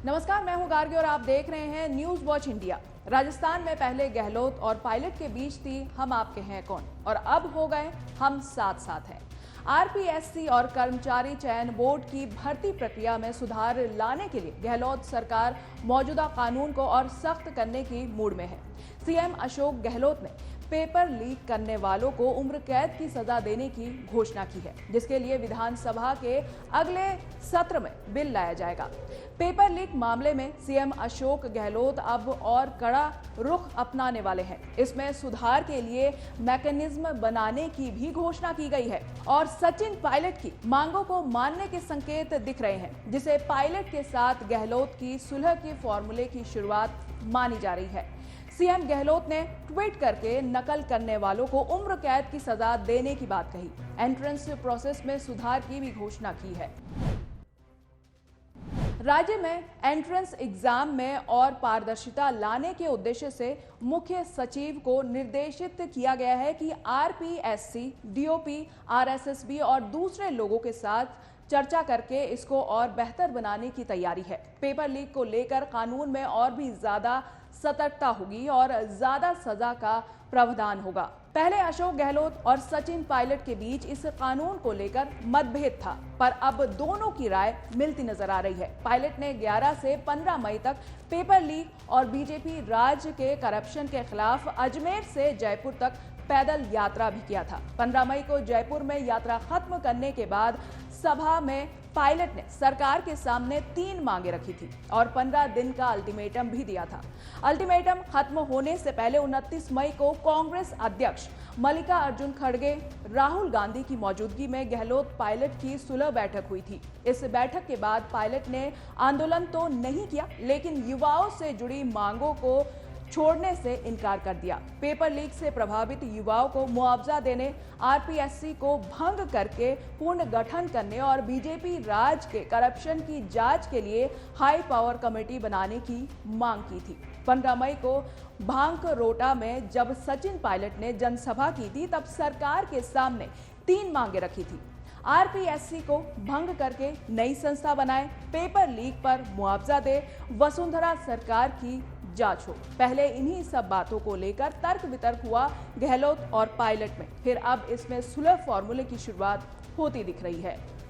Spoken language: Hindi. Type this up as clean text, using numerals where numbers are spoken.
नमस्कार, मैं हूं गार्गी और आप देख रहे हैं न्यूज वॉच इंडिया। राजस्थान में पहले गहलोत और पायलट के बीच थी हम आपके हैं कौन, और अब हो गए हम साथ साथ हैं। आरपीएससी और कर्मचारी चयन बोर्ड की भर्ती प्रक्रिया में सुधार लाने के लिए गहलोत सरकार मौजूदा कानून को और सख्त करने की मूड में है। सीएम अशोक गहलोत ने पेपर लीक करने वालों को उम्र कैद की सजा देने की घोषणा की है, जिसके लिए विधानसभा के अगले सत्र में बिल लाया जाएगा। पेपर लीक मामले में सीएम अशोक गहलोत अब और कड़ा रुख अपनाने वाले हैं। इसमें सुधार के लिए मैकेनिज्म बनाने की भी घोषणा की गई है और सचिन पायलट की मांगों को मानने के संकेत दिख रहे हैं, जिसे पायलट के साथ गहलोत की सुलह के फॉर्मूले की शुरुआत मानी जा रही है। सीएम गहलोत ने ट्वीट करके नकल करने वालों को उम्र कैद की सजा देने की बात कही। एंट्रेंस प्रोसेस में सुधार की भी घोषणा की है। राज्य में एंट्रेंस एग्जाम में और पारदर्शिता लाने के उद्देश्य से मुख्य सचिव को निर्देशित किया गया है कि आरपीएससी, डीओपी, आरएसएसबी और दूसरे लोगों के साथ चर्चा करके इसको और बेहतर बनाने की तैयारी है। पेपर लीक को लेकर कानून में और भी ज्यादा सतर्कता होगी और ज्यादा सजा का प्रावधान होगा। पहले अशोक गहलोत और सचिन पायलट के बीच इस कानून को लेकर मतभेद था, पर अब दोनों की राय मिलती नजर आ रही है। पायलट ने 11 से 15 मई तक पेपर लीक और बीजेपी राज के करप्शन के खिलाफ अजमेर से जयपुर तक पैदल यात्रा भी किया था। 15 मई को जयपुर में यात्रा खत्म करने के बाद सभा में पायलट ने सरकार के सामने 3 मांगे रखी थी और 15 दिन का अल्टीमेटम भी दिया था। अल्टीमेटम खत्म होने से पहले 29 मई को कांग्रेस अध्यक्ष मल्लिकार्जुन खड़गे, राहुल गांधी की मौजूदगी में गहलोत पायलट की सुलह बैठक हुई थी। इस बैठक के बाद पायलट ने आंदोलन तो नहीं किया, लेकिन युवाओं से जुड़ी मांगों को छोड़ने से इनकार कर दिया। पेपर लीक से प्रभावित युवाओं को मुआवजा देने, आरपीएससी को भंग करके पुनर्गठन करने और बीजेपी राज के करप्शन की जांच के लिए हाई पावर कमेटी बनाने की मांग की थी। 15 मई को भांकरोटा में जब सचिन पायलट ने जनसभा की थी, तब सरकार के सामने 3 मांगे रखी थी। आरपीएससी को भंग करके नई संस्था बनाए, पेपर लीक पर मुआवजा दे, वसुंधरा सरकार की जांच हो। पहले इन्हीं सब बातों को लेकर तर्क वितर्क हुआ गहलोत और पायलट में, फिर अब इसमें सुलह फॉर्मूले की शुरुआत होती दिख रही है।